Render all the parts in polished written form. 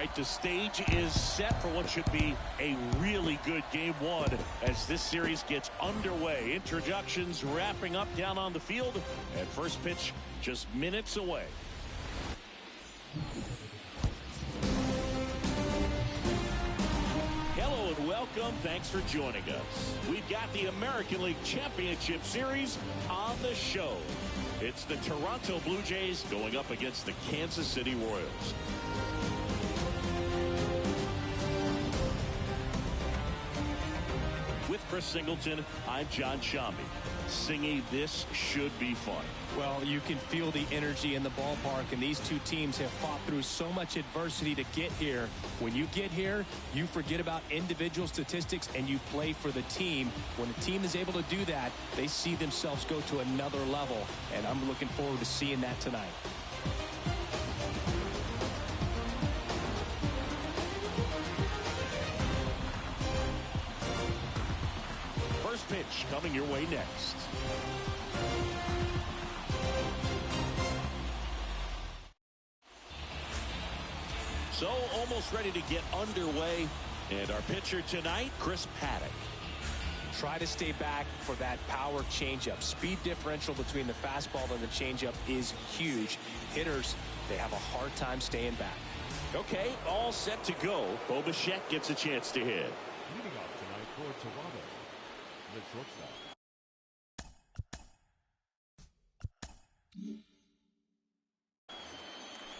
right, the stage is set for what should be a really good game one as this series gets underway. Introductions wrapping up down on the field, and first pitch just minutes away. Hello and welcome. Thanks for joining us. We've got the American League Championship Series on the show. It's the Toronto Blue Jays going up against the Kansas City Royals. With Chris Singleton, I'm John Shambi. Singy, this should be fun. Well, you can feel the energy in the ballpark, and these two teams have fought through so much adversity to get here. When you get here, you forget about individual statistics and you play for the team. When a team is able to do that, they see themselves go to another level, and I'm looking forward to seeing that tonight. First pitch coming your way next. So almost ready to get underway, and our pitcher tonight, Chris Paddock. Try to stay back for that power changeup. Speed differential between the fastball and the changeup is huge. Hitters, they have a hard time staying back. Okay, all set to go. Bo Bichette gets a chance to hit. Leading off tonight for Toronto, the shortstop.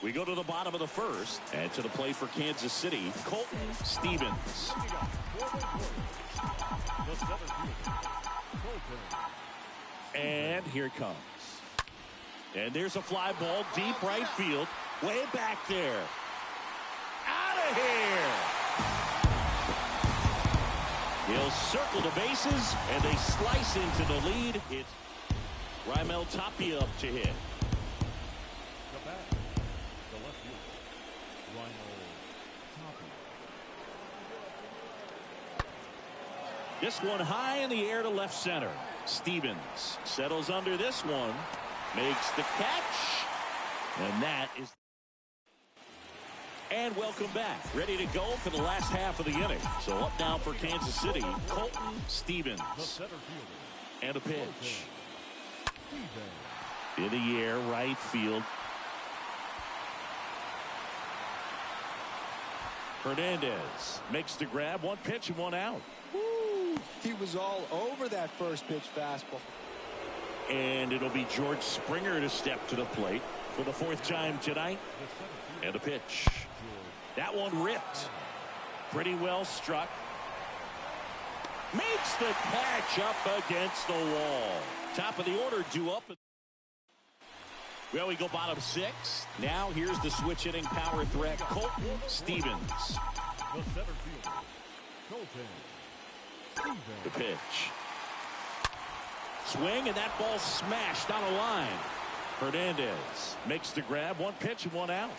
We go to the bottom of the first, and to the plate for Kansas City, Colton Stevens. And here it comes. And there's a fly ball deep right field, way back there. Out of here! He'll circle the bases, and they slice into the lead. It's Raimel Tapia up to hit. This one high in the air to left center. Stevens settles under this one, makes the catch, and that is. And welcome back. Ready to go for the last half of the inning. So up now for Kansas City, Colton Stevens. And a pitch. In the air, right field. Hernandez makes the grab. One pitch and one out. He was all over that first pitch fastball. And it'll be George Springer to step to the plate for the fourth time tonight. And a pitch. That one ripped. Pretty well struck. Makes the catch up against the wall. Top of the order due up. Well, we go bottom six. Now here's the switch hitting power threat, Colton Stevens. The pitch. Swing, and that ball smashed on a line. Hernandez makes the grab. One pitch and one out.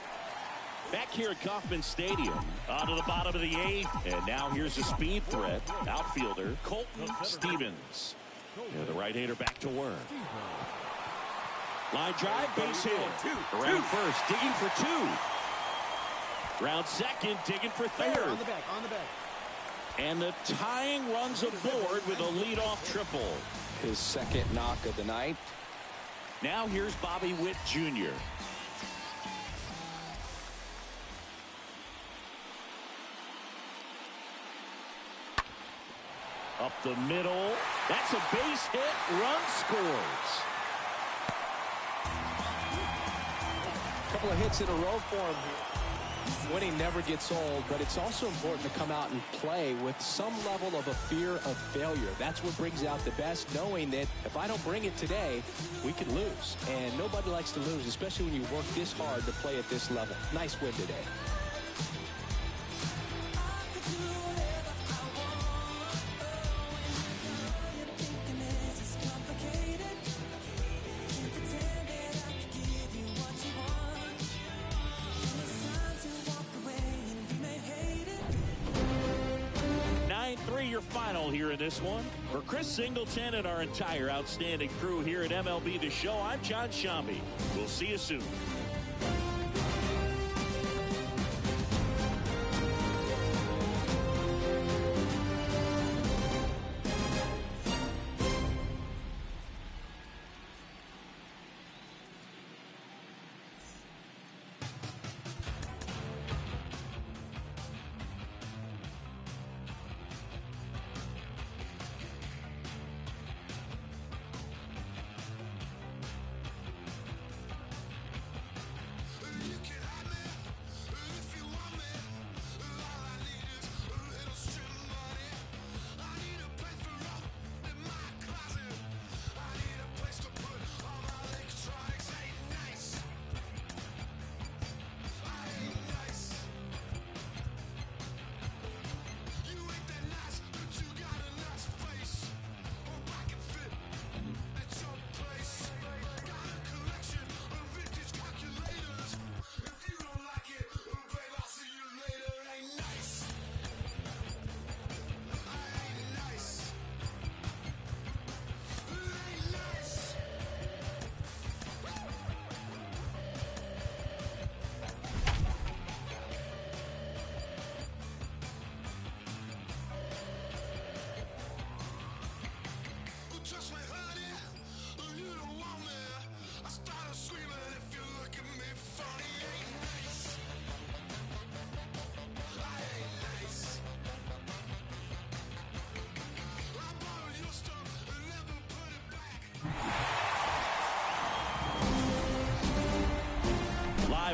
Back here at Kauffman Stadium, onto the bottom of the eighth. And now here's the speed threat, outfielder Colton Stevens. And the right-hander back to work. Line drive, base hit. Around first, digging for two. Round second, digging for third. On the back, on the back. And the tying runs aboard with a leadoff triple. His second knock of the night. Now here's Bobby Witt Jr. Up the middle. That's a base hit. Run scores. Couple of hits in a row for him here. Winning never gets old, but it's also important to come out and play with some level of a fear of failure. That's what brings out the best, knowing that if I don't bring it today, we could lose. And nobody likes to lose, especially when you work this hard to play at this level. Nice win today. Your final here in this one. For Chris Singleton and our entire outstanding crew here at MLB The Show, I'm John Shambi. We'll see you soon.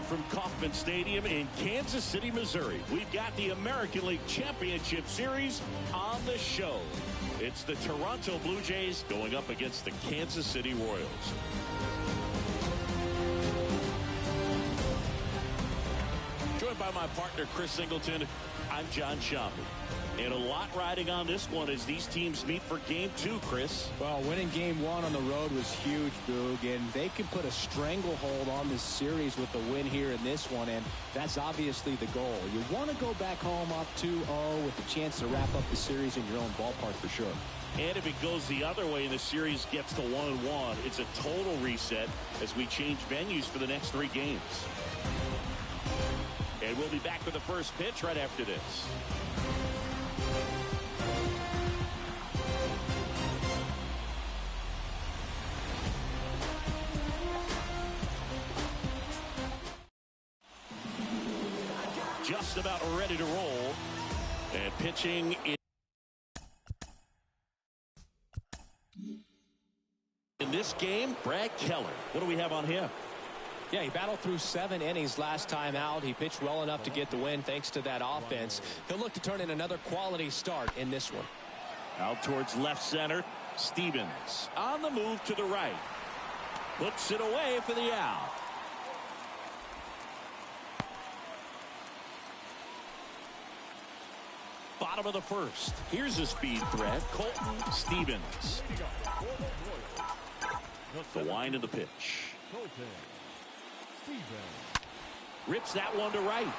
from Kauffman Stadium in Kansas City, Missouri. We've got the American League Championship Series on the show. It's the Toronto Blue Jays going up against the Kansas City Royals. Joined by my partner, Chris Singleton, I'm John Schaumburg. And a lot riding on this one as these teams meet for Game 2, Chris. Well, winning Game 1 on the road was huge, Boog, and they can put a stranglehold on this series with the win here in this one, and that's obviously the goal. You want to go back home up 2-0 with a chance to wrap up the series in your own ballpark for sure. And if it goes the other way and the series gets to 1-1, it's a total reset as we change venues for the next 3 games. And we'll be back with the first pitch right after this. Just about ready to roll. And pitching in this game, Brad Keller. What do we have on him? Yeah, he battled through 7 innings last time out. He pitched well enough to get the win thanks to that offense. He'll look to turn in another quality start in this one. Out towards left center. Stevens on the move to the right. Puts it away for the out. Bottom of the first. Here's a speed threat. Colton Stevens. The wind of the pitch. Rips that one to right.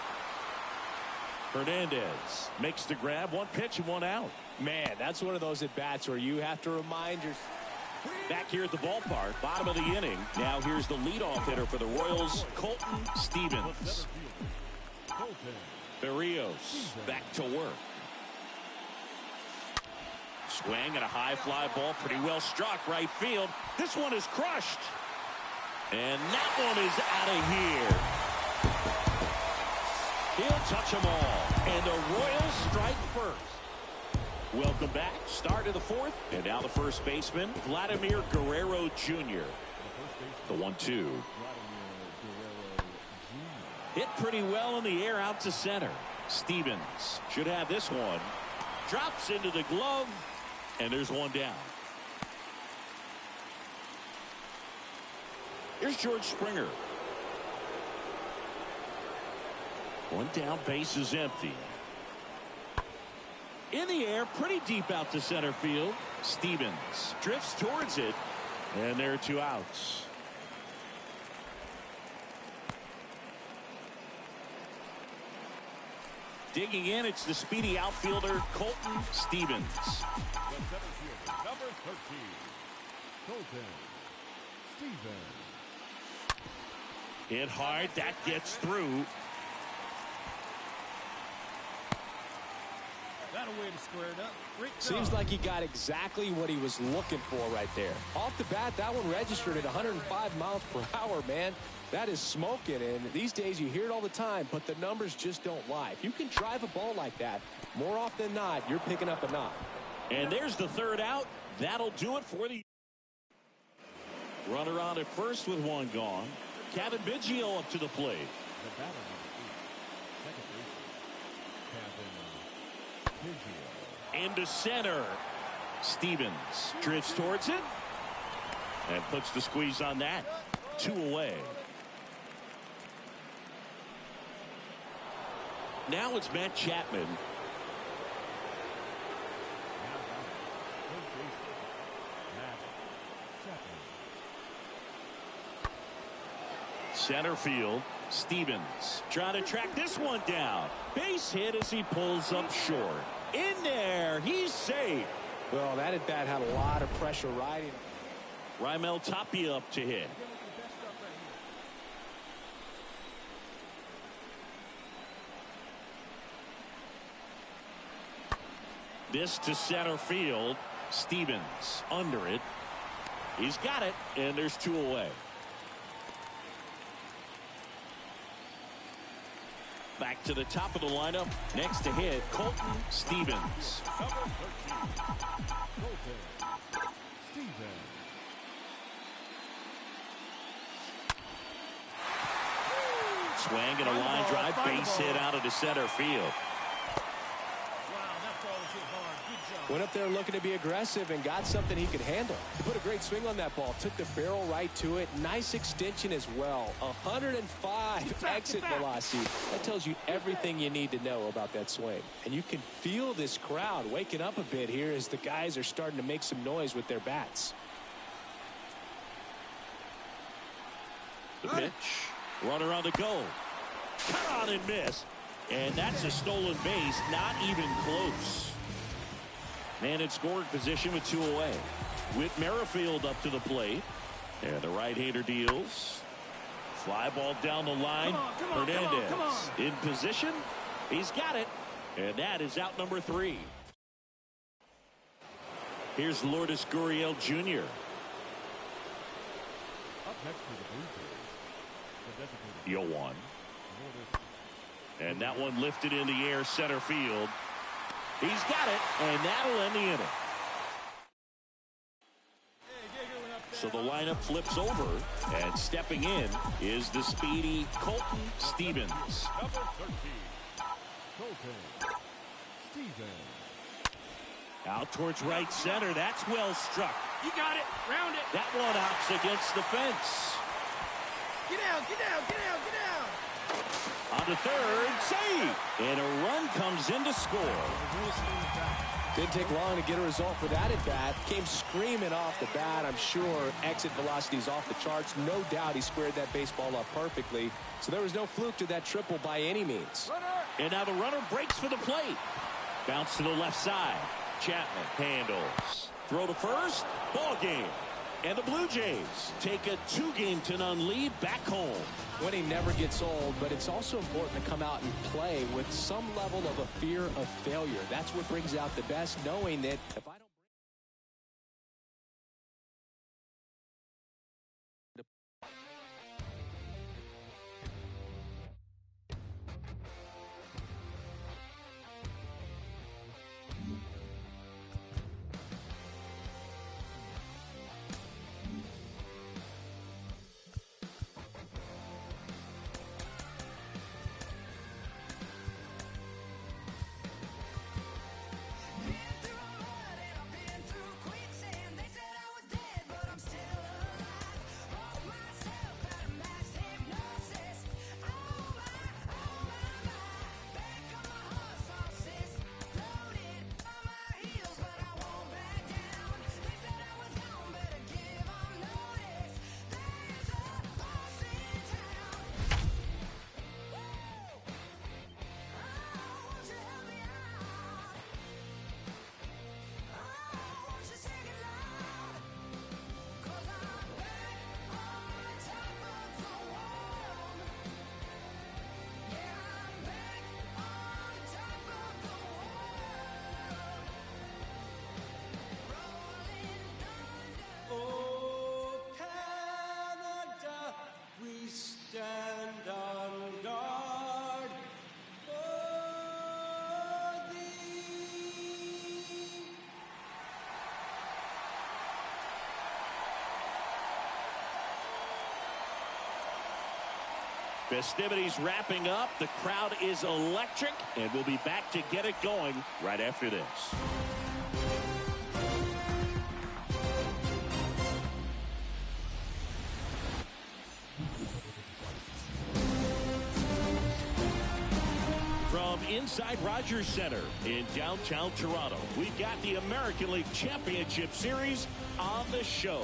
Hernandez makes the grab. 1 pitch and 1 out. Man, that's one of those at-bats where you have to remind yourself. Back here at the ballpark, bottom of the inning. Now here's the leadoff hitter for the Royals, Colton Stevens. Berrios back to work. Swing and a high fly ball, pretty well struck right field. This one is crushed. And that one is out of here. He'll touch them all. And the Royals strike first. Welcome back. Start of the 4th. And now the first baseman, Vladimir Guerrero Jr. The 1-2. Hit pretty well in the air out to center. Stevens should have this one. Drops into the glove. And there's one down. Here's George Springer. One down, base is empty. In the air, pretty deep out to center field. Stevens drifts towards it. And there are 2 outs. Digging in, it's the speedy outfielder, Colton Stevens. Number 13, Colton Stevens. Hit hard, that gets through. That a way to square it up. Seems like he got exactly what he was looking for right there. Off the bat, that one registered at 105 miles per hour, man. That is smoking, and these days you hear it all the time, but the numbers just don't lie. If you can drive a ball like that, more often than not, you're picking up a knock. And there's the 3rd out. That'll do it for the runner on at first with 1 gone. Kevin Biggio up to the plate. The batter number 8, second baseman, Kevin Biggio. Into center. Stevens drifts towards it and puts the squeeze on that. 2 away. Now it's Matt Chapman. Center field. Stevens trying to track this one down. Base hit as he pulls up short. In there. He's safe. Well, that at bat had a lot of pressure riding. Raimel Tapia up to hit. This to center field. Stevens under it. He's got it, and there's 2 away. Back to the top of the lineup. Next to hit, Colton Stevens. Number 13, Colton Stevens. Swing and a line drive, base hit out into center field. Went up there looking to be aggressive and got something he could handle. He put a great swing on that ball. Took the barrel right to it. Nice extension as well. 105 exit velocity. That tells you everything you need to know about that swing. And you can feel this crowd waking up a bit here as the guys are starting to make some noise with their bats. The pitch. Runner on the goal. Cut on and miss. And that's a stolen base. Not even close. Man in scoring position with 2 away. Whit Merrifield up to the plate. And the right-hander deals. Fly ball down the line. Hernandez in position. He's got it. And that is out number 3. Here's Lourdes Gurriel Jr. Up next for the Blue Jays, the designated 0-1. And that one lifted in the air center field. He's got it, and that'll end the inning. So the lineup flips over, and stepping in is the speedy Colton Stevens. Number 13, Colton Stevens. Out towards right center. That's well struck. You got it. Round it. That one hops against the fence. Get out, get out, get out, get out. On to third, save. And a run comes in to score. Didn't take long to get a result with that at bat. Came screaming off the bat. I'm sure exit velocity is off the charts. No doubt he squared that baseball up perfectly. So there was no fluke to that triple by any means. And now the runner breaks for the plate. Bounce to the left side. Chapman handles. Throw to first. Ball game. And the Blue Jays take a 2-0 lead back home. Winning never gets old, but it's also important to come out and play with some level of a fear of failure. That's what brings out the best, knowing that if I don't Festivities wrapping up. The crowd is electric, and we'll be back to get it going right after this. From inside Rogers Center in downtown Toronto, we've got the American League Championship Series on the show.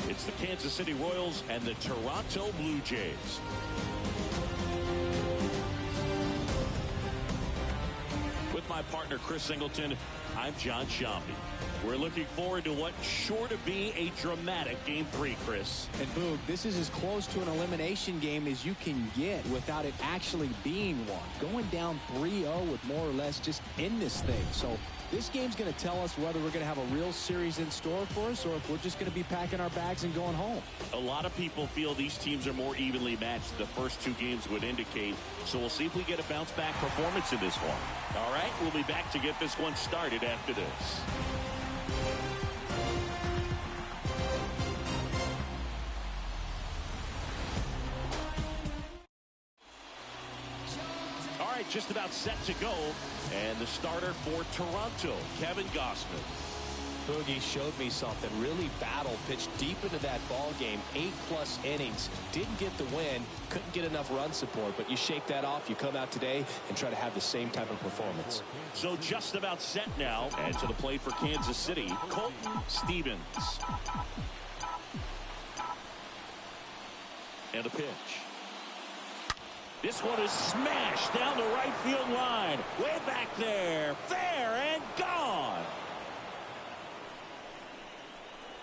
It's the Kansas City Royals and the Toronto Blue Jays. With my partner Chris Singleton, I'm John Shambi. We're looking forward to what's sure to be a dramatic Game 3, Chris. And Boog, this is as close to an elimination game as you can get without it actually being one. Going down 3-0 would more or less just end this thing. So this game's going to tell us whether we're going to have a real series in store for us or if we're just going to be packing our bags and going home. A lot of people feel these teams are more evenly matched. The first 2 games would indicate. So we'll see if we get a bounce-back performance in this one. All right, we'll be back to get this one started after this. right, just about set to go. And the starter for Toronto, Kevin Gausman. Boogie showed me something. Really battle, pitched deep into that ball game. 8+ innings. Didn't get the win. Couldn't get enough run support. But you shake that off. You come out today and try to have the same type of performance. So just about set now. And to the plate for Kansas City, Colton Stevens. And a pitch. This one is smashed down the right field line. Way back there. Fair and gone.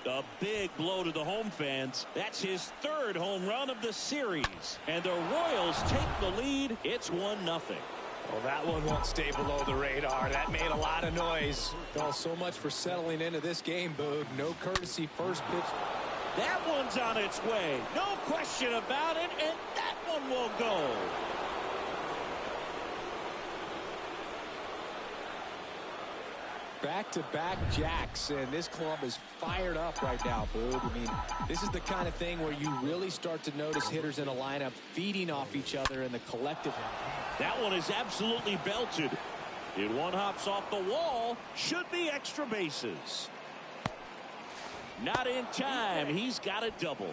A big blow to the home fans. That's his 3rd home run of the series. And the Royals take the lead. It's 1-0. Well, that one won't stay below the radar. That made a lot of noise. Oh, so much for settling into this game, Boog. No courtesy first pitch. That one's on its way. No question about it. And that one will go. Back-to-back jacks, and this club is fired up right now, Boog. I mean, this is the kind of thing where you really start to notice hitters in a lineup feeding off each other in the collective. That one is absolutely belted. It one hops off the wall. Should be extra bases. Not in time. He's got a double.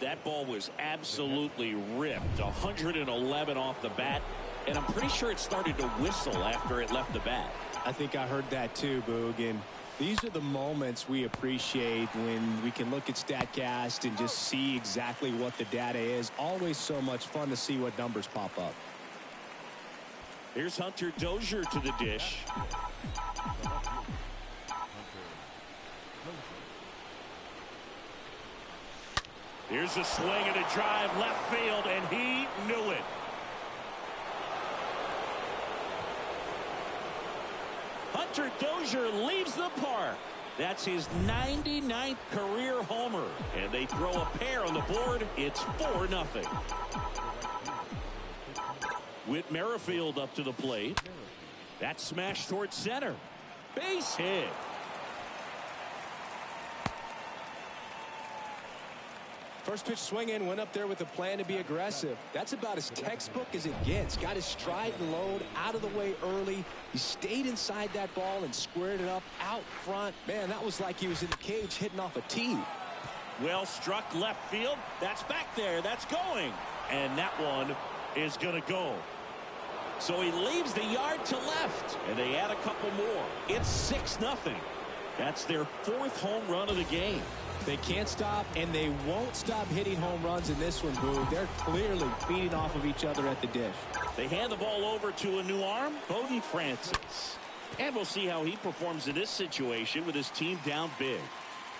That ball was absolutely ripped. 111 off the bat. And I'm pretty sure it started to whistle after it left the bat. I think I heard that too, Boog. And these are the moments we appreciate when we can look at StatCast and just see exactly what the data is. Always so much fun to see what numbers pop up. Here's Hunter Dozier to the dish. Here's a swing and a drive left field, and he knew it. Hunter Dozier leaves the park. That's his 99th career homer. And they throw a pair on the board. It's 4-0. Whit Merrifield up to the plate. That smash towards center. Base hit. First pitch swing in, went up there with a plan to be aggressive. That's about as textbook as it gets. Got his stride and load out of the way early. He stayed inside that ball and squared it up out front. Man, that was like he was in the cage hitting off a tee. Well struck left field. That's back there. That's going. And that one is going to go. So he leaves the yard to left. And they add a couple more. It's 6-0. That's their 4th home run of the game. They can't stop, and they won't stop hitting home runs in this one, Boo. They're clearly feeding off of each other at the dish. They hand the ball over to a new arm, Bowden Francis. And we'll see how he performs in this situation with his team down big.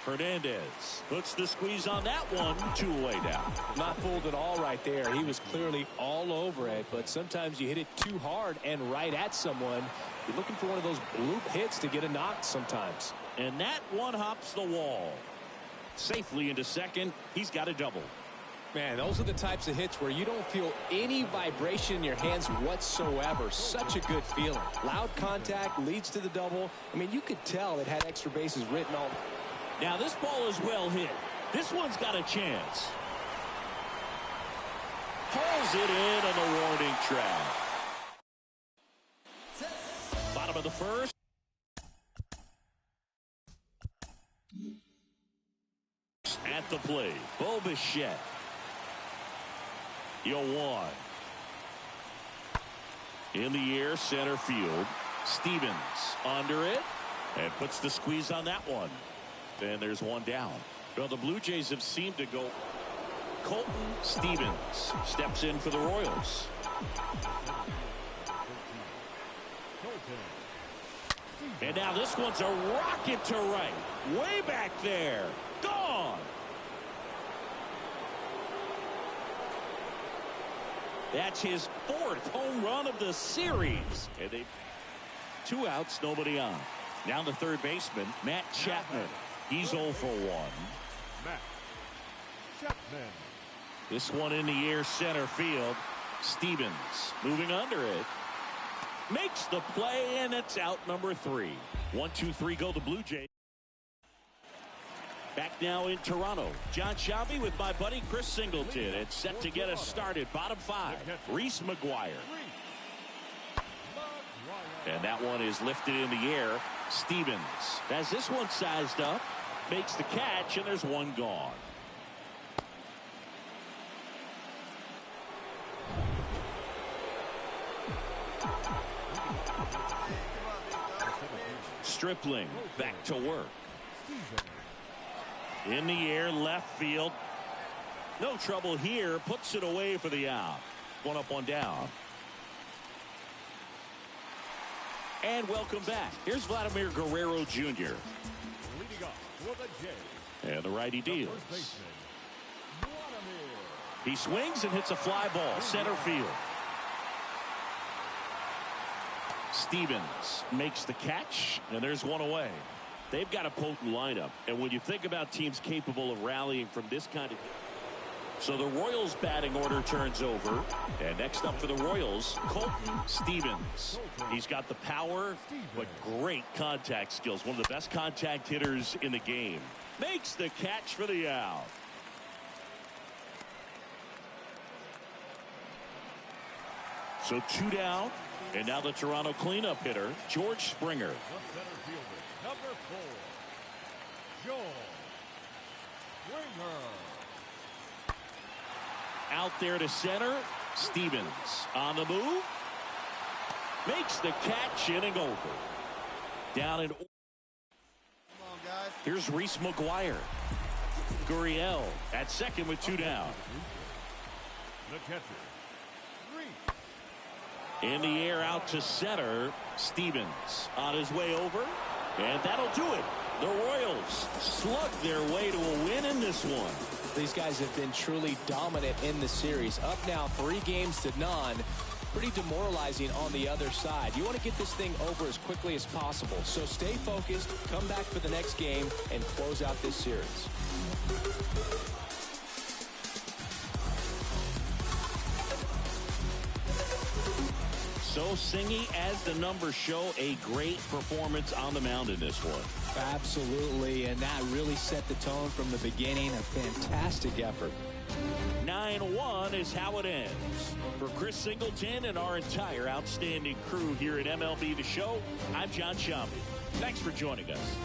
Hernandez puts the squeeze on that one, 2-away down. Not fooled at all right there. He was clearly all over it, but sometimes you hit it too hard and right at someone. You're looking for one of those bloop hits to get a knock sometimes. And that one hops the wall. Safely into second. He's got a double. Man, those are the types of hits where you don't feel any vibration in your hands whatsoever. Such a good feeling. Loud contact leads to the double. I mean, you could tell it had extra bases written all. Now this ball is well hit. This one's got a chance. Pulls it in on the warning track. Bottom of the first. At the plate, Bo Bichette. 0-1. In the air, center field. Stevens under it and puts the squeeze on that one. And there's one down. Well, the Blue Jays have seemed to go. Colton Stevens steps in for the Royals. And now this one's a rocket to right. Way back there. Gone. That's his 4th home run of the series. And they 2 outs, nobody on. Now the third baseman, Matt Chapman. He's 0 for 1. Matt Chapman. This one in the air, center field. Stevens moving under it. Makes the play, and it's out number 3. 1, 2, 3 go the Blue Jays. Back now in Toronto. John Shelby with my buddy Chris Singleton. It's set to get us started. Bottom 5. Reese McGuire. And that one is lifted in the air. Stevens has this one sized up. Makes the catch, and there's one gone. Stripling back to work. In the air, left field. No trouble here. Puts it away for the out. One up, one down. And welcome back. Here's Vladimir Guerrero Jr. And the righty deals. He swings and hits a fly ball. Center field. Stevens makes the catch, and there's one away. They've got a potent lineup, and when you think about teams capable of rallying from this kind of... So the Royals batting order turns over, and next up for the Royals, Colton Stevens. He's got the power, but great contact skills. One of the best contact hitters in the game. Makes the catch for the out. So 2 down, and now the Toronto cleanup hitter, George Springer. The center fielder, number 4, George Springer. Out there to center. Stevens on the move. Makes the catch, inning over. Down in. Here's Reese McGuire. Gurriel at second with 2 down. The catcher, In the air out to center. Stevens on his way over. And that'll do it. The Royals slug their way to a win in this one. These guys have been truly dominant in the series. Up now 3-0. Pretty demoralizing on the other side. You want to get this thing over as quickly as possible. So stay focused, come back for the next game, and close out this series. So Singy, as the numbers show, a great performance on the mound in this one. Absolutely, and that really set the tone from the beginning. A fantastic effort. 9-1 is how it ends. For Chris Singleton and our entire outstanding crew here at MLB The Show, I'm John Shelby. Thanks for joining us.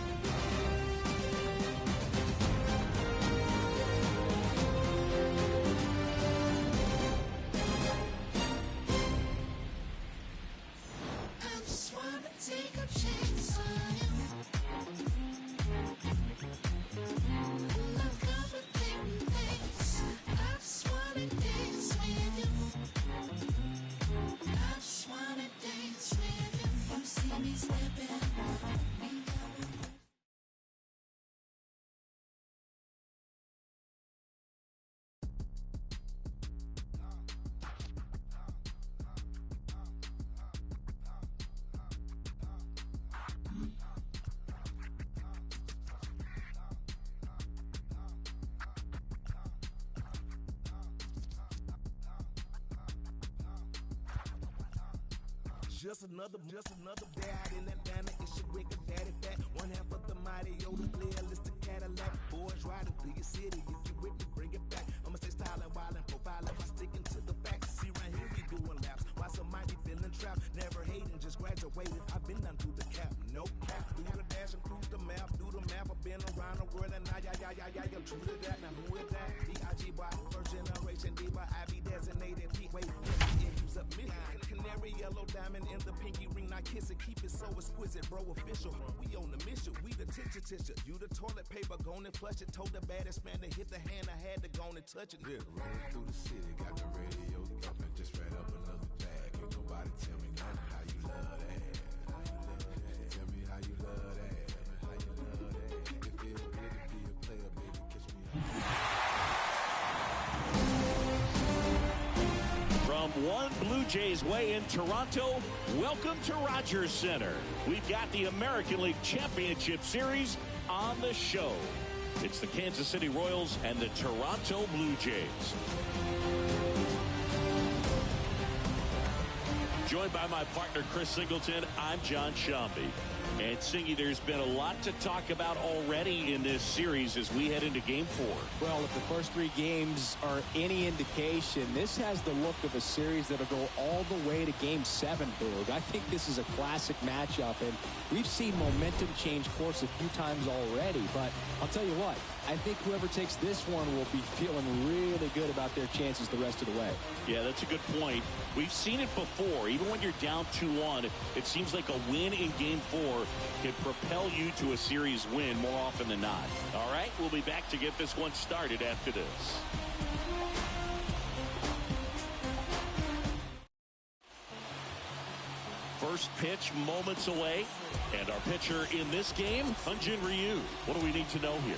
Just another dad in Atlanta. It's your wicked daddy fat. One half of the mighty Yoda player, list the Cadillac. Boys riding through your city. If you with me, bring it back. I'ma stay styling, wildin', profiling by sticking to the facts. See right here we doing laps. Why somebody feeling trapped? Never hating, just graduated. I've been down through the cap, no cap. Through the dash and through the map. I've been around the world and I'm true to that. Now who is that? B.I.G. by first generation diva. I be designated. Wait, use up me. Canary yellow diamond in the pinky ring. Not kiss it, keep it so exquisite, bro. Official. We on the mission. We the tissue. You the toilet paper, gone and flush it. Told the baddest man to hit the hand. I had to go and touch it. Yeah, rolling through the city, got the radio thumping. Just read up another bag. Ain't nobody tell me nothing. How you love that? How you love that? Tell me how you love that. How you love that? It feel good to be a player, baby. Catch me up. From one Blue Jays way in Toronto, welcome to Rogers Center. We've got the American League Championship Series on the show. It's the Kansas City Royals and the Toronto Blue Jays. Joined by my partner, Chris Singleton, I'm John Shelby. And Singy, there's been a lot to talk about already in this series as we head into Game 4. Well, if the first 3 games are any indication, this has the look of a series that'll go all the way to Game 7, Boog. I think this is a classic matchup, and we've seen momentum change course a few times already. But I'll tell you what, I think whoever takes this one will be feeling really good about their chances the rest of the way. Yeah, that's a good point. We've seen it before. Even when you're down 2-1, it seems like a win in Game 4 can propel you to a series win more often than not. All right, we'll be back to get this one started after this. First pitch moments away, and our pitcher in this game, Hyun-Jin Ryu. What do we need to know here?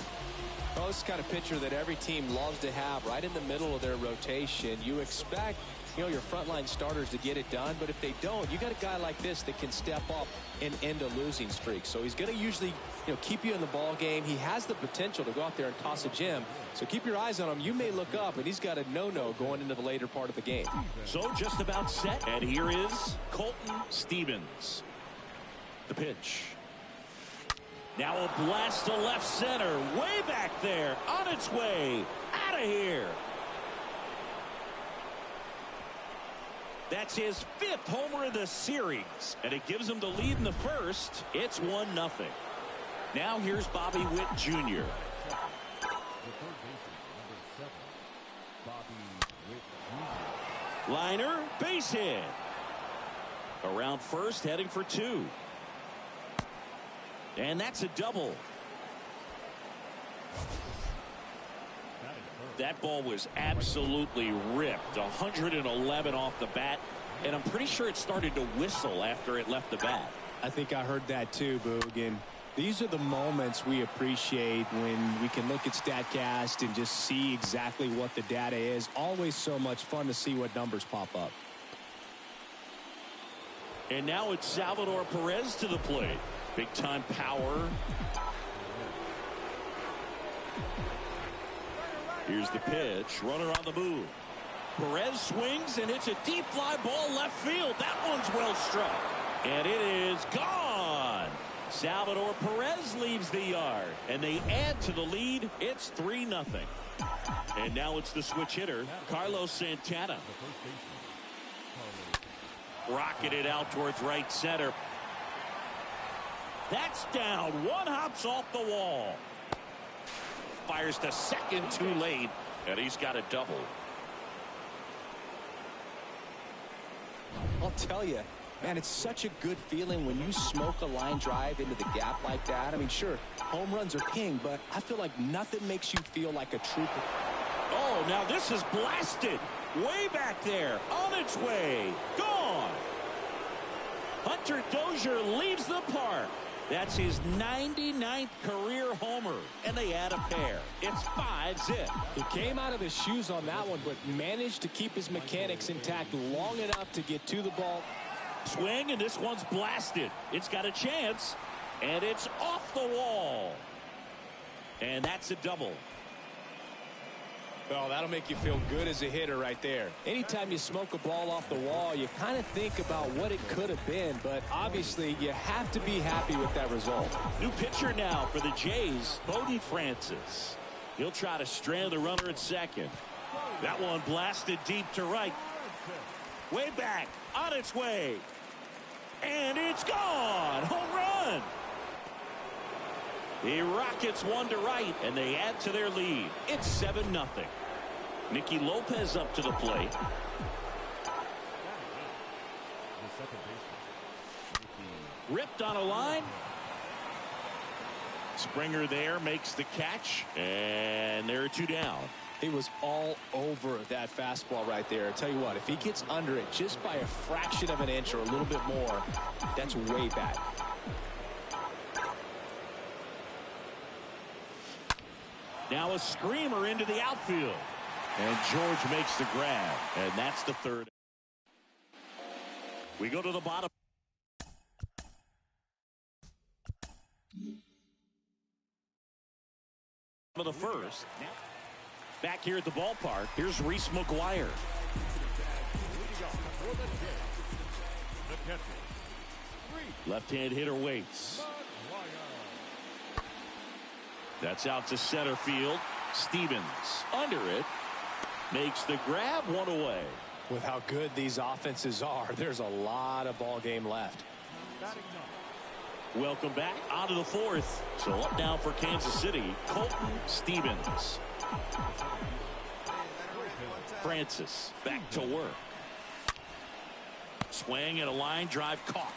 Well, this is the kind of pitcher that every team loves to have right in the middle of their rotation. You expect, your frontline starters to get it done, but if they don't, you got a guy like this that can step up and end a losing streak. So he's going to usually, keep you in the ball game. He has the potential to go out there and toss a gem. So keep your eyes on him. You may look up, and he's got a no-no going into the later part of the game. So just about set, and here is Colton Stevens. The pitch. Now a blast to left center, way back there, on its way, out of here. That's his 5th homer of the series, and it gives him the lead in the first. It's 1-0. Now here's Bobby Witt Jr. The third baseman, number 7, Bobby Witt Jr. Liner, base hit. Around first, heading for 2. And that's a double. That ball was absolutely ripped. 111 off the bat. And I'm pretty sure it started to whistle after it left the bat. I think I heard that too, Boog. And these are the moments we appreciate when we can look at StatCast and just see exactly what the data is. Always so much fun to see what numbers pop up. And now it's Salvador Perez to the plate. Big time power. Here's the pitch. Runner on the move. Perez swings and hits a deep fly ball left field. That one's well struck. And it is gone. Salvador Perez leaves the yard. And they add to the lead. It's 3-0. And now it's the switch hitter, Carlos Santana. Rocketed out towards right center. That's down. One hops off the wall. Fires to second too late, and he's got a double. I'll tell you, man, it's such a good feeling when you smoke a line drive into the gap like that. I mean, sure, home runs are king, but I feel like nothing makes you feel like a trooper. Oh, now this is blasted. Way back there, on its way, gone. Hunter Dozier leaves the park. That's his 99th career homer, and they add a pair. It's 5-zip. He came out of his shoes on that one, but managed to keep his mechanics intact long enough to get to the ball. Swing, and this one's blasted. It's got a chance, and it's off the wall. And that's a double. Well, that'll make you feel good as a hitter right there. Anytime you smoke a ball off the wall, you kind of think about what it could have been, but obviously you have to be happy with that result. New pitcher now for the Jays, Bowden Francis. He'll try to strand the runner at second. That one blasted deep to right. Way back, on its way. And it's gone. Home run. He rockets one to right, and they add to their lead. It's 7-0. Nicky Lopez up to the plate. Ripped on a line. Springer there makes the catch, and there are 2 down. He was all over that fastball right there. I tell you what, if he gets under it just by a fraction of an inch or a little bit more, that's way back. Now a screamer into the outfield. And George makes the grab. And that's the 3rd. We go to the bottom of the first. Back here at the ballpark, here's Reese McGuire. The catcher, Reese Left-hand hitter waits. That's out to center field. Stevens under it. Makes the grab, one away. With how good these offenses are, there's a lot of ball game left. Welcome back onto the fourth. So up now for Kansas City, Colton Stevens. Francis back to work. Swing and a line drive caught.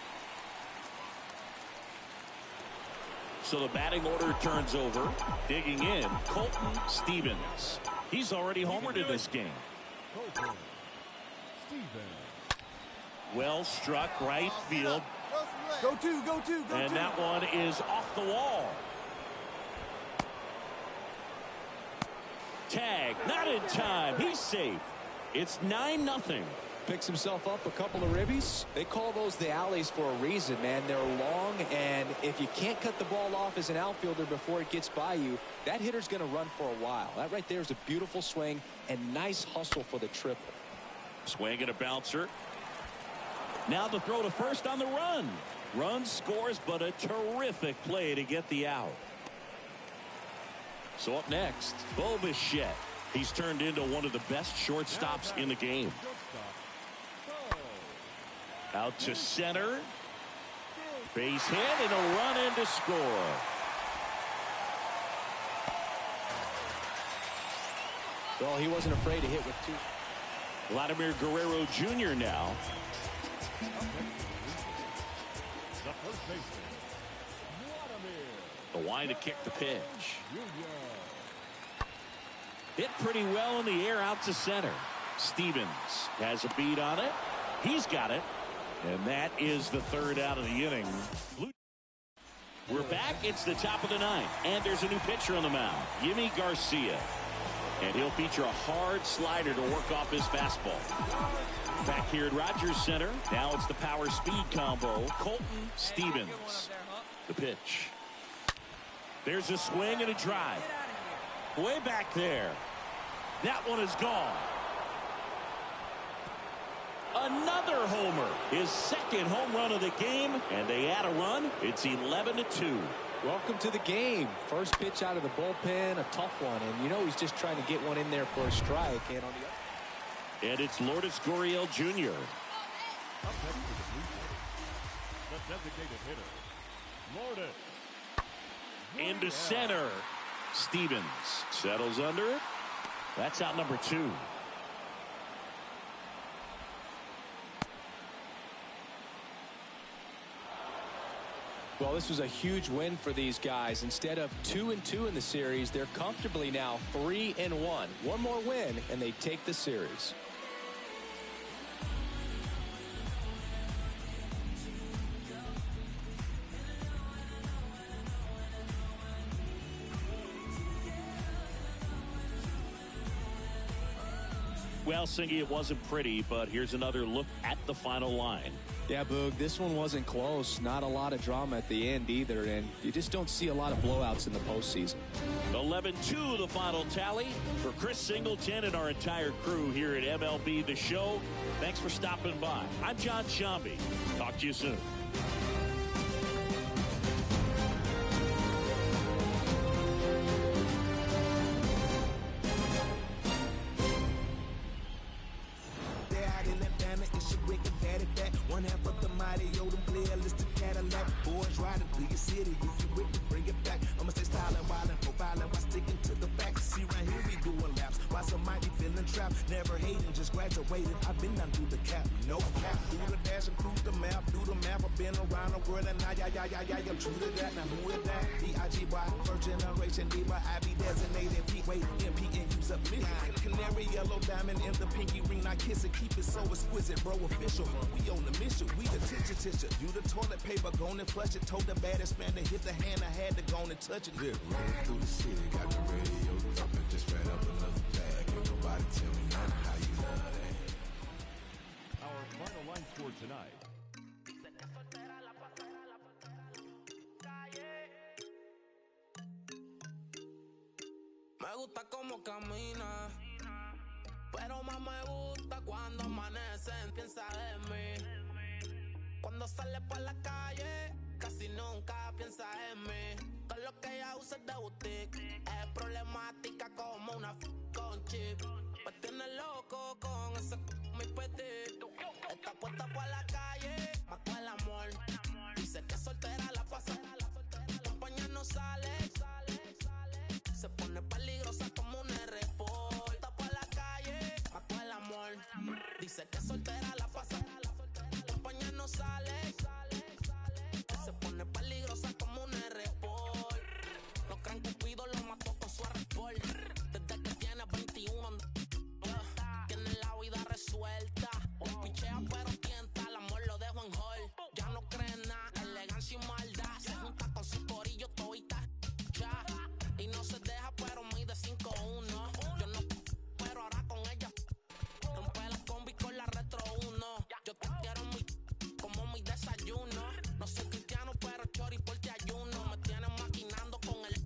So the batting order turns over. Digging in, Colton Stevens. He's already homered in this game. Well struck right field. Go two, go two, go And two. that one is off the wall. Tag, not in time. He's safe. It's 9-0. Picks himself up a couple of ribbies. They call those the alleys for a reason, man. They're long, and if you can't cut the ball off as an outfielder before it gets by you, that hitter's going to run for a while. That right there is a beautiful swing and nice hustle for the triple. Swing and a bouncer. Now the throw to first on the run. Run scores, but a terrific play to get the out. So up next, Bo Bichette. He's turned into one of the best shortstops in the game. Out to center. Base hit and a run in to score. Well, he wasn't afraid to hit with two. Vladimir Guerrero Jr. now. The first baseman, The line to kick the pitch. Hit pretty well in the air out to center. Stevens has a beat on it. He's got it. And that is the third out of the inning. We're back. It's the top of the ninth. And there's a new pitcher on the mound, Yimi Garcia. And he'll feature a hard slider to work off his fastball. Back here at Rogers Center. Now it's the power speed combo. Colton Stevens. The pitch. There's a swing and a drive. Way back there. That one is gone. Another homer. His second home run of the game. And they add a run. It's 11-2. Welcome to the game. First pitch out of the bullpen, a tough one. And you know he's just trying to get one in there for a strike. And on the other. And it's Lourdes Gurriel Jr. up next to the blue plate, the designated hitter, Lourdes. Into center. Stevens settles under it. That's out number 2. Well, this was a huge win for these guys. Instead of 2-2 in the series, they're comfortably now 3-1. One more win, and they take the series. Well, Singy, it wasn't pretty, but here's another look at the final line. Yeah, Boog, this one wasn't close. Not a lot of drama at the end either, and you just don't see a lot of blowouts in the postseason. 11-2 the final tally. For Chris Singleton and our entire crew here at MLB The Show, thanks for stopping by. I'm John Shambi. Talk to you soon. One half of the mighty Yoda playlist to Cadillac. Boys riding through your city. If you with me, bring it back. I'ma stay styling, wildin', profiling while sticking to the facts. See, right here we doing laps. Why some might be feeling trapped. Never hating, just graduated. I've been done through the cap. No cap. Through the dash and cruise the map. Do the map. I've been around the world and now, I'm true to that. Now who is that? B.I.G.Y. First generation diva. I be designated P-Way, MP, and use up me. Canary yellow diamond in the pinky ring. I kiss it, keep it so exquisite, bro. Official. We on the mission. We the tissue. You the toilet paper, gone and flush it. Told the baddest man to hit the hand. I had to go and touch it. Yeah, rolling through the city, got the radio thumping, just read up another bag. Ain't nobody tell me nothing how you love that. Our final line score tonight. Me gusta como camina, pero más me gusta cuando amanece. Piensa en mí. Cuando sale por la calle, casi nunca piensa en mí. Todo lo que ella usa es de boutique. Es problemática como una con chip. Me tiene loco con ese mi petit. Está puesta por la calle, más con el amor. Dice que soltera la pasa. Compañía no sale. Se pone peligrosa como un R-Port. Está por la calle, más con el amor. Dice que soltera la pasa. Compañía no sale. Se pone peligrosa como un R-Port. Los creen Cupido lo mató con su R-Port. Desde que tiene 21 tiene la vida resuelta. Pichea pero tienta, el amor lo dejo en hold. Ya no cree nada, elegancia y maldad. Se junta con su corillo todita ya. Y no se deja pero mide 5'1". Yo no pero ahora con ella rompe la combi con la retro 1. Yo te quiero como mi desayuno. No soy cristiano pero chori por te ayuno. Me tienen maquinando con el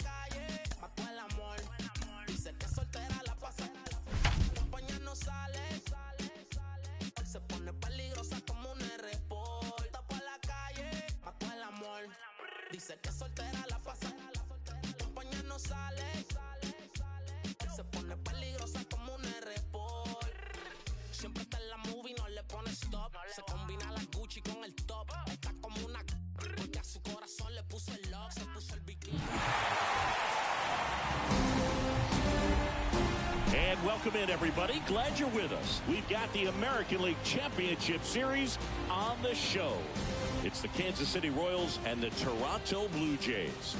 calle, mató el amor. Dice que soltera la pasa. Compañía no sale. Se pone peligrosa como un R-Port. Está por la calle, mató el amor. Dice que soltera la pasa. Compañía no sale. Se pone peligrosa como un R-Port. Siempre está en la movie, no le pone stop. Se combina la Gucci con el top. Está como una porque a su corazón le puso el lock. Se puso el bikini. And welcome in, everybody. Glad you're with us. We've got the American League Championship Series on the show. It's the Kansas City Royals and the Toronto Blue Jays.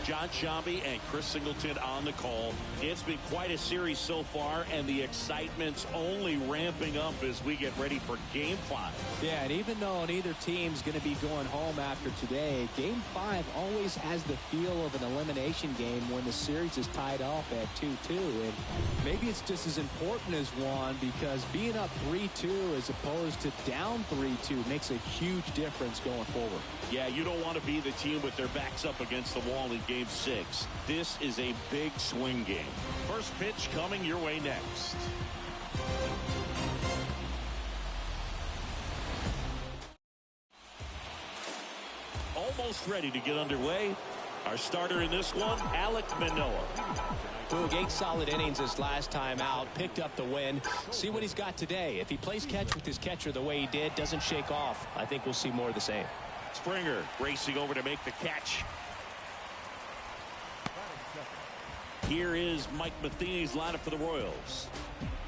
John Shambi and Chris Singleton on the call. It's been quite a series so far, and the excitement's only ramping up as we get ready for Game 5. Yeah, and even though neither team's going to be going home after today, Game 5 always has the feel of an elimination game when the series is tied up at 2-2. And maybe it's just as important as one, because being up 3-2 as opposed to down 3-2 makes a huge difference going forward. Yeah, you don't want to be the team with their backs up against the wall in Game 6. This is a big swing game. First pitch coming your way next. Almost ready to get underway. Our starter in this one, Alek Manoah. Boog, 8 solid innings his last time out, picked up the win. See what he's got today. If he plays catch with his catcher the way he did, doesn't shake off, I think we'll see more of the same. Springer racing over to make the catch. Here is Mike Matheny's lineup for the Royals.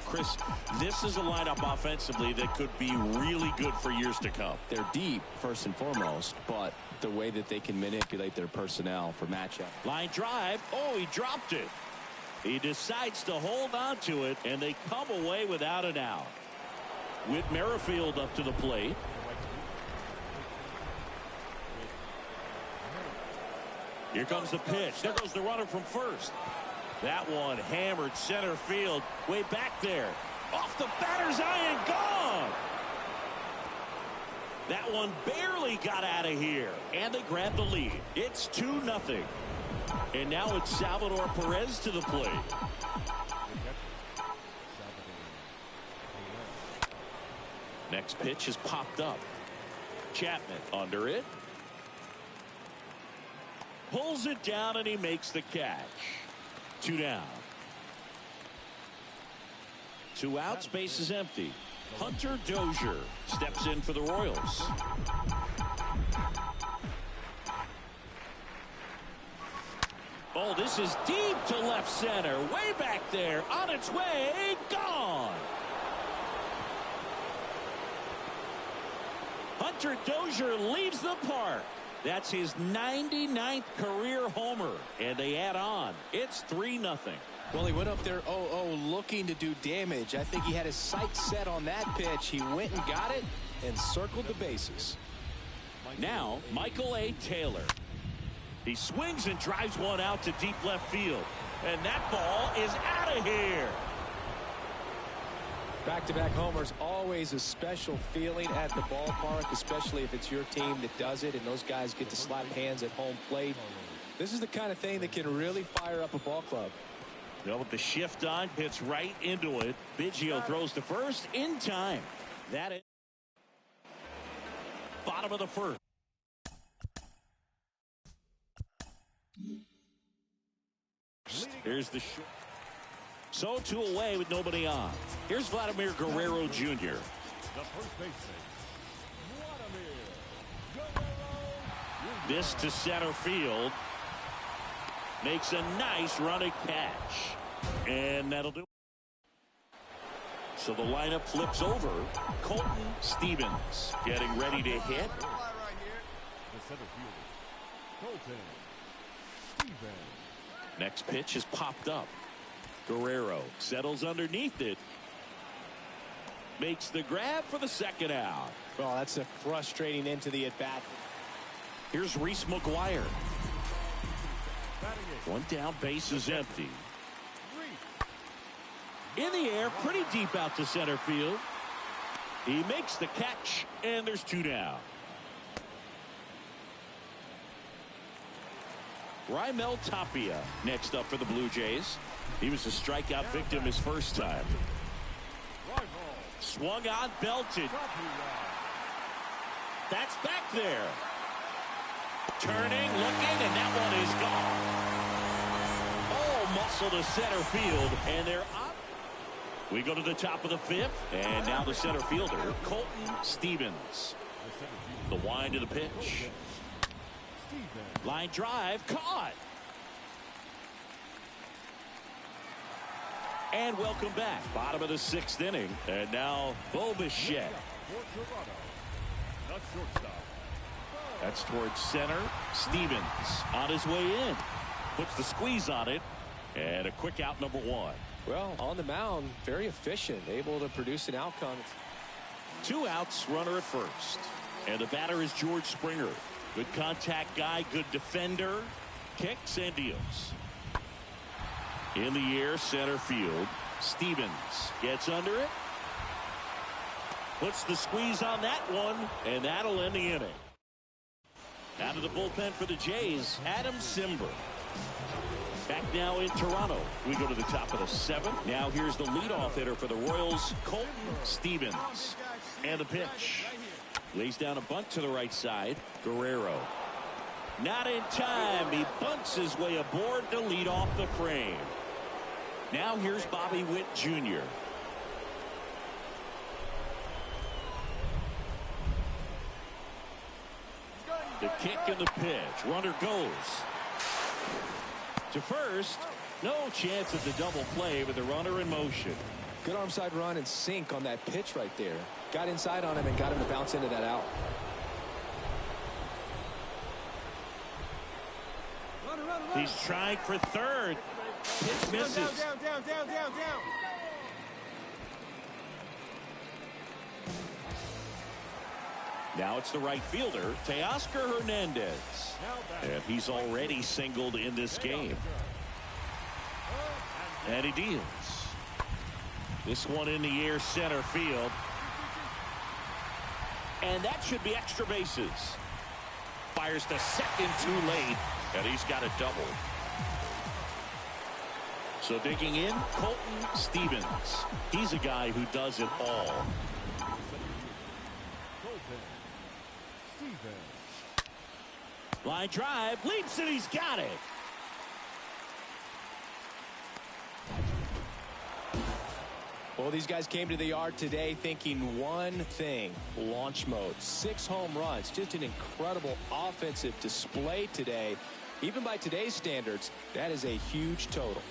Chris, this is a lineup offensively that could be really good for years to come. They're deep, first and foremost, but the way that they can manipulate their personnel for matchup. Line drive. Oh, he dropped it. He decides to hold on to it, and they come away without an out. Whit Merrifield up to the plate. Here comes the pitch. There goes the runner from first. That one hammered center field, way back there. Off the batter's eye and gone. That one barely got out of here, and they grab the lead. It's 2-0. And now it's Salvador Perez to the plate. Next pitch is popped up. Chapman under it. Pulls it down, and he makes the catch. 2 down. 2 outs, base is empty. Hunter Dozier steps in for the Royals. Oh, this is deep to left center. Way back there. On its way. Gone. Hunter Dozier leaves the park. That's his 99th career homer. And they add on. It's 3-0. Well, he went up there 0-0 looking to do damage. I think he had his sights set on that pitch. He went and got it and circled the bases. Now, Michael A. Taylor. He swings and drives one out to deep left field. And that ball is out of here. Back-to-back homers, always a special feeling at the ballpark, especially if it's your team that does it and those guys get to slap hands at home plate. This is the kind of thing that can really fire up a ball club. Well, with the shift on, hits right into it. Biggio throws to first in time. That is bottom of the first. Here's the short. So 2 away with nobody on. Here's Vladimir Guerrero Jr. The first baseman, Vladimir Guerrero. This to center field. Makes a nice running catch. And that'll do it. So the lineup flips over. Colton Stevens getting ready to hit. The center fielder, Colton Stevens. Next pitch is popped up. Guerrero settles underneath it. Makes the grab for the second out. Well, that's a frustrating end to the at-bat. Here's Reese McGuire. One down, base is empty. In the air, pretty deep out to center field. He makes the catch, and there's 2 down. Raimel Tapia next up for the Blue Jays. He was a strikeout victim his first time. Swung on, belted. That's back there. Turning, looking, and that one is gone. Oh, muscle to center field, and they're up. We go to the top of the 5th, and now the center fielder, Colton Stevens. The wind of the pitch. Line drive, caught. And welcome back. Bottom of the 6th inning, and now Bo Bichette. That's towards center. Stevens on his way in. Puts the squeeze on it. And a quick out, number 1. Well, on the mound, very efficient, able to produce an outcome. 2 outs, runner at first. And the batter is George Springer. Good contact guy, good defender. Kicks and deals. In the air, center field. Stevens gets under it. Puts the squeeze on that one, and that'll end the inning. Out of the bullpen for the Jays, Adam Simber. Back now in Toronto. We go to the top of the 7th. Now here's the leadoff hitter for the Royals, Colton Stevens. And the pitch. Lays down a bunt to the right side. Guerrero. Not in time. He bunts his way aboard to lead off the frame. Now here's Bobby Witt Jr. The kick and the pitch. Runner goes to first. No chance at the double play with the runner in motion. Good arm side run and sink on that pitch right there. Got inside on him and got him to bounce into that out. He's trying for third. Pitch misses. Down. Now it's the right fielder, Teoscar Hernandez. And he's already singled in this game. And he deals. This one in the air, center field. And that should be extra bases. Fires to second too late, and he's got a double. So digging in, Colton Stevens. He's a guy who does it all. Line drive, leaps and he's got it. Well, these guys came to the yard today thinking one thing: launch mode. 6 home runs. Just an incredible offensive display today. Even by today's standards, that is a huge total.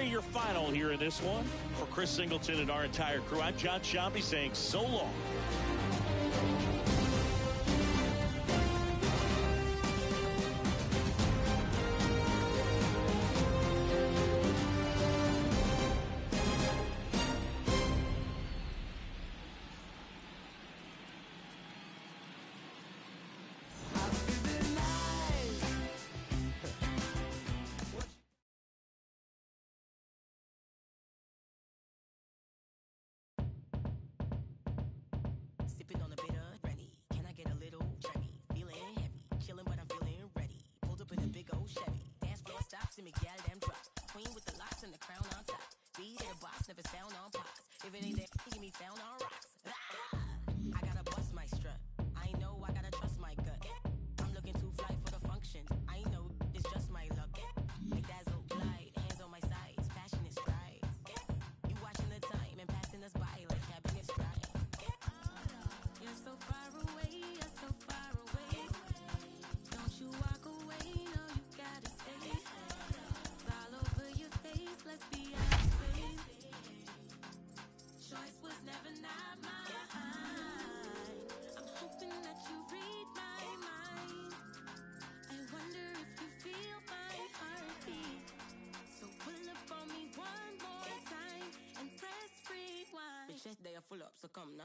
Your final here in this one. For Chris Singleton and our entire crew, I'm John Shambi saying so long. full up, so come now.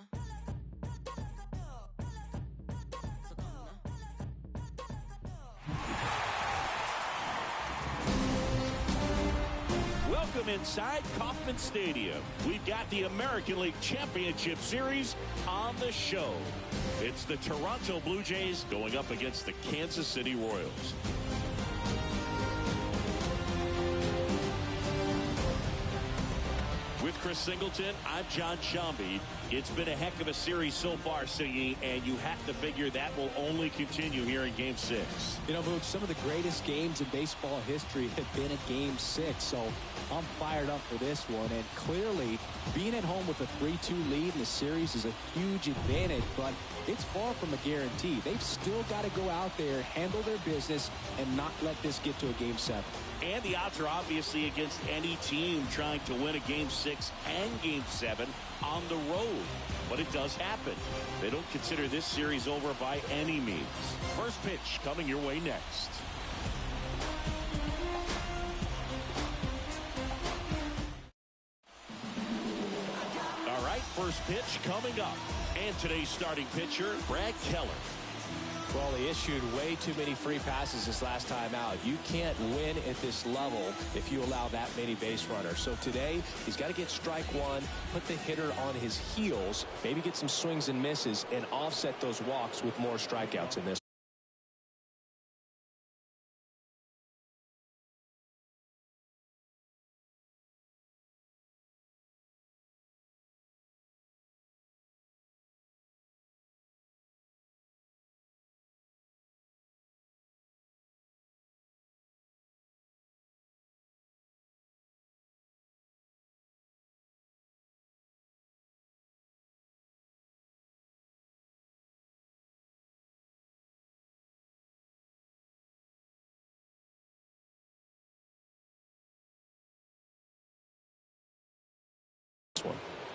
So come now. Welcome inside Kauffman Stadium. We've got the American League Championship Series on the show. It's the Toronto Blue Jays going up against the Kansas City Royals. With Chris Singleton, I'm John Shambi. It's been a heck of a series so far, Siggy, and you have to figure that will only continue here in Game 6. You know, Boog, some of the greatest games in baseball history have been in Game 6, so I'm fired up for this one. And clearly, being at home with a 3-2 lead in the series is a huge advantage, but it's far from a guarantee. They've still got to go out there, handle their business, and not let this get to a Game 7. And the odds are obviously against any team trying to win a Game 6 and Game 7 on the road. But it does happen. They don't consider this series over by any means. First pitch coming your way next. All right, first pitch coming up. And today's starting pitcher, Brad Keller. Well, he issued way too many free passes this last time out. You can't win at this level if you allow that many base runners. So today, he's got to get strike one, put the hitter on his heels, maybe get some swings and misses, and offset those walks with more strikeouts in this.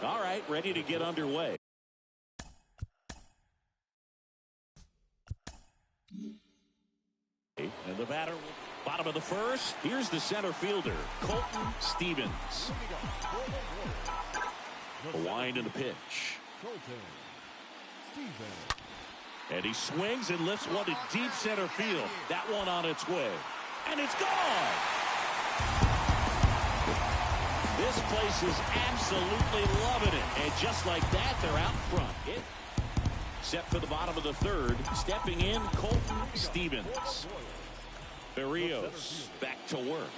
All right, ready to get underway. And the batter, bottom of the first. Here's the center fielder, Colton Stevens. A wind in the pitch. And he swings and lifts one to deep center field. That one on its way. And it's gone! This place is absolutely loving it. And just like that, they're out front. Set for the bottom of the third. Stepping in, Colton Stevens. Berrios back to work.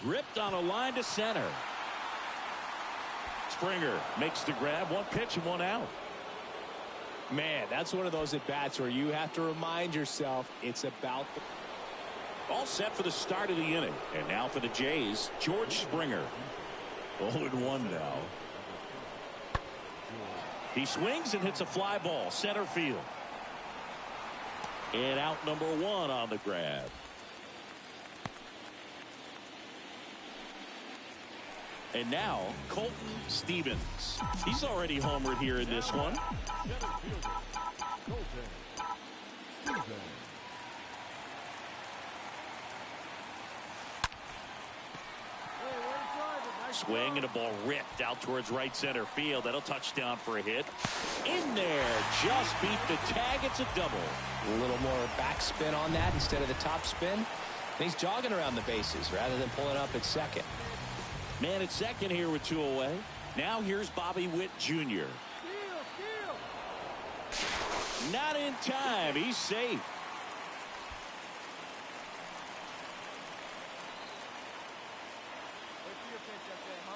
Ripped on a line to center. Springer makes the grab. One pitch and one out. Man, that's one of those at-bats where you have to remind yourself it's about the... All set for the start of the inning. And now for the Jays, George Springer. 0-1 now. He swings and hits a fly ball, center field. And out number one on the grab. And now, Colton Stevens. He's already homered here in this one. Swing and a ball ripped out towards right center field. That'll touchdown for a hit. In there, just beat the tag. It's a double. A little more backspin on that instead of the top spin. And he's jogging around the bases rather than pulling up at second. Man at second here with two away. Now here's Bobby Witt Jr. Not in time. He's safe.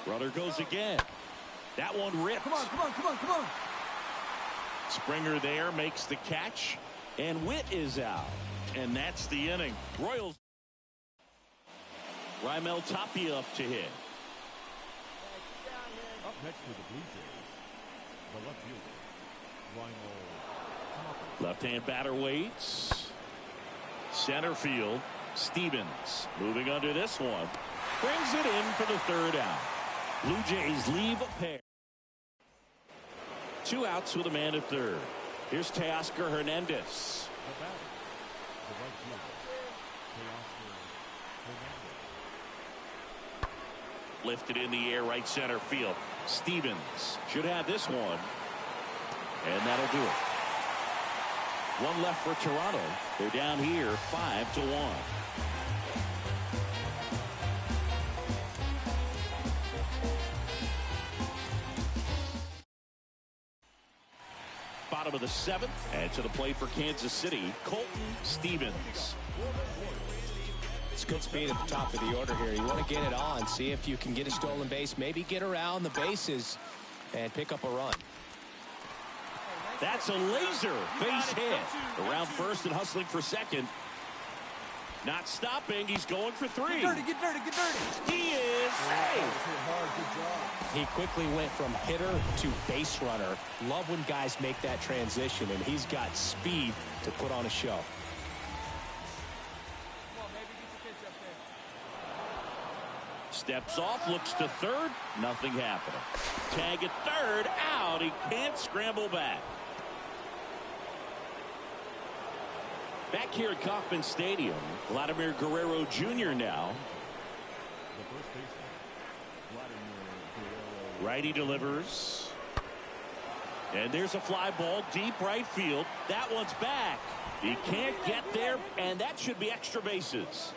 Runner goes again. That one ripped. Come on. Springer there makes the catch. And Witt is out. And that's the inning. Royals. Raimel Tapia up to hit. Up next for the Blue Jays, the left fielder, Raimel Tapia. Left-hand batter waits. Center field. Stevens moving under this one. Brings it in for the third out. Blue Jays leave a pair. Two outs with a man at third. Here's Teoscar Hernandez. The batter, the right fielder, Teoscar lifted in the air, right center field. Stevens should have this one, and that'll do it. One left for Toronto. They're down here 5-1. Bottom of the 7th, and to the plate for Kansas City, Colton Stevens. It's good speed at the top of the order here. You want to get it on, see if you can get a stolen base, maybe get around the bases and pick up a run. That's a laser base hit. Around first and hustling for second. Not stopping. He's going for 3. Get dirty, get dirty, get dirty. He is safe. Good job. He quickly went from hitter to base runner. Love when guys make that transition, and he's got speed to put on a show. Steps off, looks to third. Nothing happening. Tag at third. Out. He can't scramble back. Back here at Kauffman Stadium, Vladimir Guerrero Jr. now. The first baseman, Vladimir Guerrero. Righty delivers. And there's a fly ball deep right field. That one's back. He can't get there, and that should be extra bases.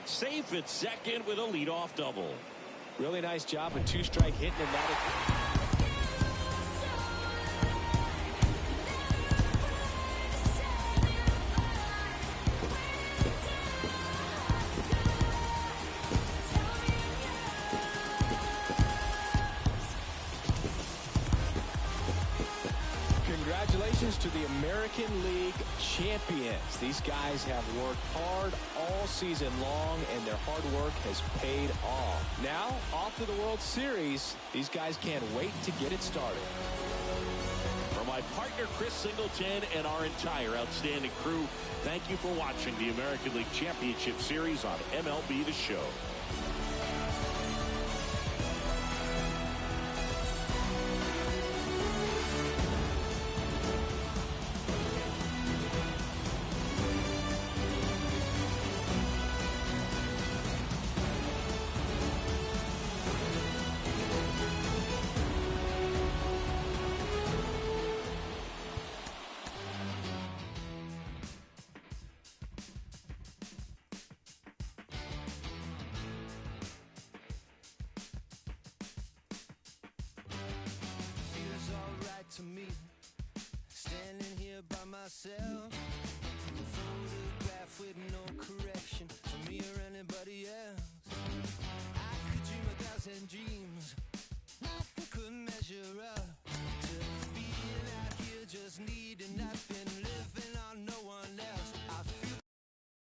Safe at second with a leadoff double. Really nice job with 2-strike hitting, and that. Congratulations to the American League champions. These guys have worked hard all season long, and their hard work has paid off. Now, off to the World Series. These guys can't wait to get it started. For my partner, Chris Singleton, and our entire outstanding crew, thank you for watching the American League Championship Series on MLB The Show. To me, standing here by myself.